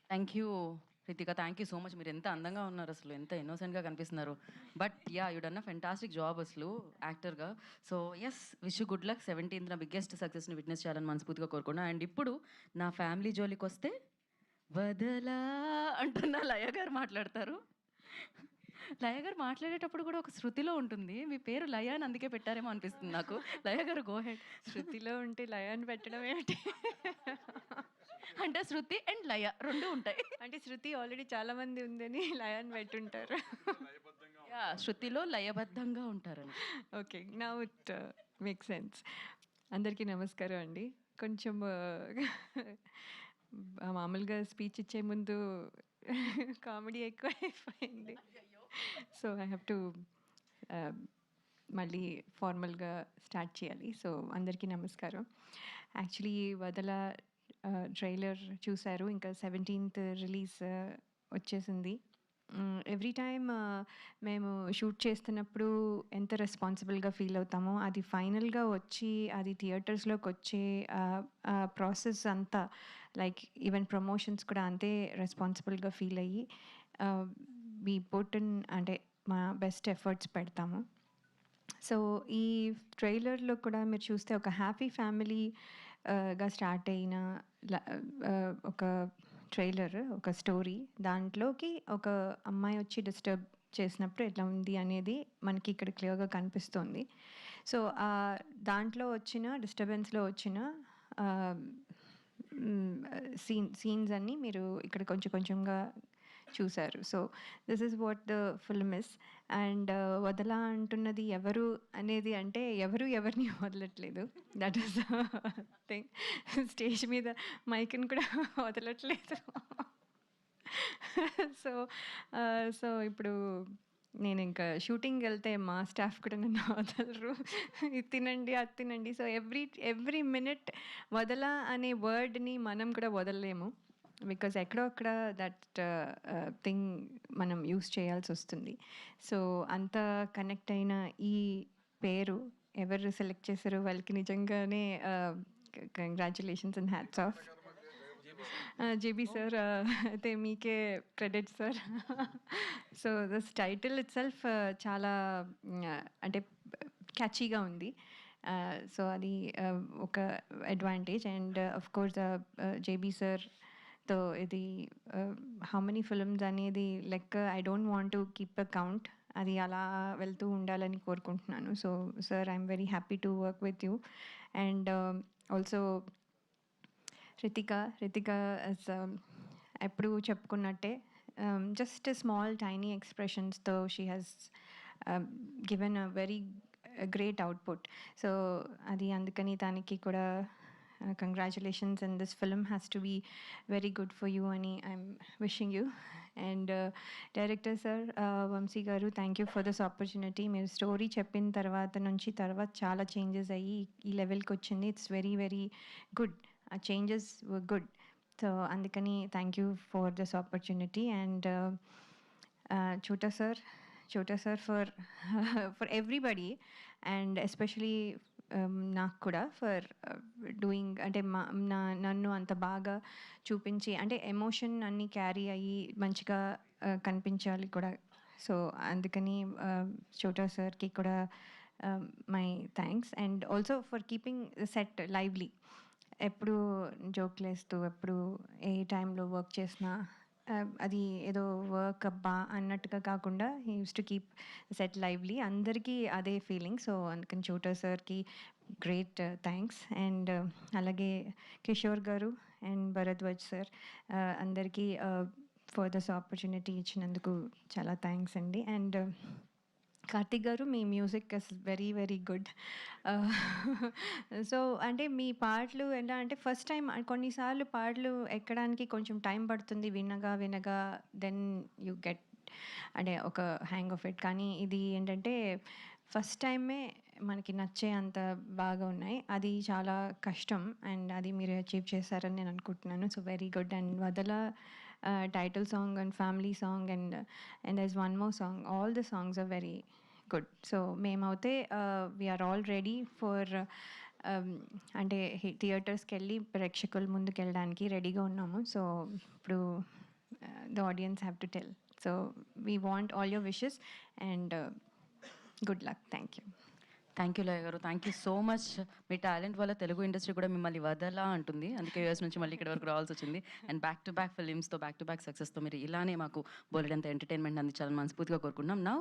Thank you Ritika. Thank you so much. మీరు ఎంత అందంగా ఉన్నారు, అసలు ఎంత ఇన్నోసెంట్గా కనిపిస్తున్నారు. But ya, you done a fantastic job అసలు యాక్టర్గా. So yes, wish good luck. 17th నా బిగ్గెస్ట్ సక్సెస్ని విట్నెస్ చేయాలని మనస్ఫూర్తిగా కోరుకున్నా. అండ్ ఇప్పుడు నా ఫ్యామిలీ జోలికి వస్తే, వదలా అంటున్న లయ గారు మాట్లాడతారు. లయ గారు మాట్లాడేటప్పుడు కూడా ఒక శృతిలో ఉంటుంది. మీ పేరు లయ అని అందుకే పెట్టారేమో అనిపిస్తుంది నాకు. లయ గారు గో హెడ్. శృతిలో ఉంటే లయ అని పెట్టడం ఏమిటి? అంటే శృతి అండ్ లయ రెండు ఉంటాయి. అంటే శృతి ఆల్రెడీ చాలా మంది ఉందని లయ అని పెట్టుంటారు. యా, శృతిలో లయబద్ధంగా ఉంటారని. Okay, now it make sense. అందరికీ నమస్కారం అండి. కొంచెం మామూలుగా స్పీచ్ ఇచ్చే ముందు కామెడీ ఎక్కువ అయిపోయింది. సో ఐ హ్యావ్ టు మళ్ళీ ఫార్మల్గా స్టార్ట్ చేయాలి. సో అందరికీ నమస్కారం. యాక్చువల్లీ వదల ట్రైలర్ చూశారు, ఇంకా 17th రిలీజ్ వచ్చేసింది. ఎవ్రీ టైమ్ మేము షూట్ చేస్తున్నప్పుడు ఎంత రెస్పాన్సిబుల్గా ఫీల్ అవుతామో, అది ఫైనల్గా వచ్చి అది థియేటర్స్లోకి వచ్చే ప్రాసెస్ అంతా, లైక్ ఈవెన్ ప్రమోషన్స్ కూడా అంతే రెస్పాన్సిబుల్గా ఫీల్ అయ్యి వీ పుట్ ఇన్, అంటే మా బెస్ట్ ఎఫర్ట్స్ పెడతాము. సో ఈ ట్రైలర్లో కూడా మీరు చూస్తే ఒక హ్యాపీ ఫ్యామిలీగా స్టార్ట్ అయిన ఒక ట్రైలర్, ఒక స్టోరీ, దాంట్లోకి ఒక అమ్మాయి వచ్చి డిస్టర్బ్ చేసినప్పుడు ఎట్లా ఉంది అనేది మనకి ఇక్కడ క్లియర్గా కనిపిస్తుంది. సో దాంట్లో వచ్చిన డిస్టర్బెన్స్లో వచ్చిన సీన్స్ అన్నీ మీరు ఇక్కడ కొంచెం కొంచెంగా చూశారు. So this is what the film is. And వదల అంటున్నది ఎవరు అనేది, అంటే ఎవరు ఎవరిని వదలట్లేదు. That is thing. స్టేజ్ మీద మైక్ని కూడా వదలట్లేదు. సో సో ఇప్పుడు నేను ఇంకా షూటింగ్ వెళ్తే మా స్టాఫ్ కూడా నన్ను వదలరు. ఇది తినండి, అది తినండి. సో ఎవ్రీ మినిట్ వదల అనే వర్డ్ని మనం కూడా వదలలేము, బికాజ్ ఎక్కడో అక్కడ దట్ థింగ్ మనం యూస్ చేయాల్సి వస్తుంది. సో అంత కనెక్ట్ అయిన ఈ పేరు ఎవరు సెలెక్ట్ చేశారో వాళ్ళకి నిజంగానే congratulations and hats off. JB sir, అయితే మీకే credit sir. So this title it self చాలా అంటే క్యాచీగా ఉంది. సో అది ఒక advantage. And of course JB sir తో ఇది హౌ మెనీ ఫిల్మ్స్ అనేది లెక్క I don't want to keep a count, అది అలా వెళ్తూ ఉండాలని కోరుకుంటున్నాను. So sir, I'm very happy to work with you. And also Ritika ఎప్పుడు చెప్పుకున్నట్టే, just small tiny ఎక్స్ప్రెషన్స్తో she has given a very great output. So అది అందుకని దానికి కూడా congratulations, and this film has to be very good for you అని I'm wishing you. And director sir Vamshi గారు, thank you for this opportunity. మీరు story చెప్పిన తర్వాత చాలా చేంజెస్ అయ్యి ఈ లెవెల్కి వచ్చింది. It's very very good. ఆ చేంజెస్ వర్ గుడ్. సో అందుకని thank you for this opportunity. And Chota sir for everybody, and especially నాకు కూడా ఫర్ డూయింగ్, అంటే నన్ను అంత బాగా చూపించి, అంటే ఎమోషన్ అన్నీ క్యారీ అయ్యి మంచిగా కనిపించాలి కూడా. సో అందుకని చోటా సార్కి కూడా my thanks. And also for keeping set lively. ఎప్పుడు జోక్లు వేస్తూ, ఎప్పుడు ఏ టైంలో వర్క్ చేసినా అది ఏదో వర్క్ అబ్బా అన్నట్టుగా కాకుండా he use to keep set lively. అందరికీ అదే ఫీలింగ్. సో అందుకని చోటా సార్కి గ్రేట్ థ్యాంక్స్. అండ్ అలాగే కిషోర్ గారు అండ్ భరద్వాజ్ సార్, అందరికీ ఫర్ దిస్ ఆపర్చునిటీ ఇచ్చినందుకు చాలా థ్యాంక్స్ అండి. అండ్ కార్తిక్ గారు, మీ music is very very good. So అంటే మీ పాటలు ఎలా అంటే, ఫస్ట్ టైం కొన్నిసార్లు పాటలు ఎక్కడానికి కొంచెం టైం పడుతుంది, వినగా దెన్ యూ గెట్, అంటే ఒక హ్యాంగ్ ఆఫ్ ఇట్. కానీ ఇది ఏంటంటే ఫస్ట్ టైమే మనకి నచ్చే అంత బాగా ఉన్నాయి. అది చాలా కష్టం, అండ్ అది మీరు అచీవ్ చేశారని నేను అనుకుంటున్నాను. So very good. అండ్ వదల title song and family song and there is one more song, all the songs are very good. So మేమైతే వీఆర్ ఆల్ రెడీ ఫర్ అంటే థియేటర్స్కి వెళ్ళి ప్రేక్షకుల ముందుకు వెళ్ళడానికి రెడీగా ఉన్నాము. సో ఇప్పుడు the audience have to tell. So we want all your wishes and good luck. Thank you. Thank you Laya గారు, థ్యాంక్ యూ సో మచ్. మీ టాలెంట్ వల్ల తెలుగు ఇండస్ట్రీ కూడా మిమ్మల్ని వదలా అంటుంది, అందుకే యూఎస్ నుంచి మళ్ళీ ఇక్కడ వరకు రావాల్సి వచ్చింది. అండ్ బ్యాక్ టు బ్యాక్ ఫిలిమ్స్తో, బ్యాక్ టు బ్యాక్ సక్సెస్తో మీరు ఇలానే మాకు బోలెడంత ఎంటర్టైన్మెంట్ అందించాలని మనస్ఫూర్తిగా కోరుకుంటున్నాం. నా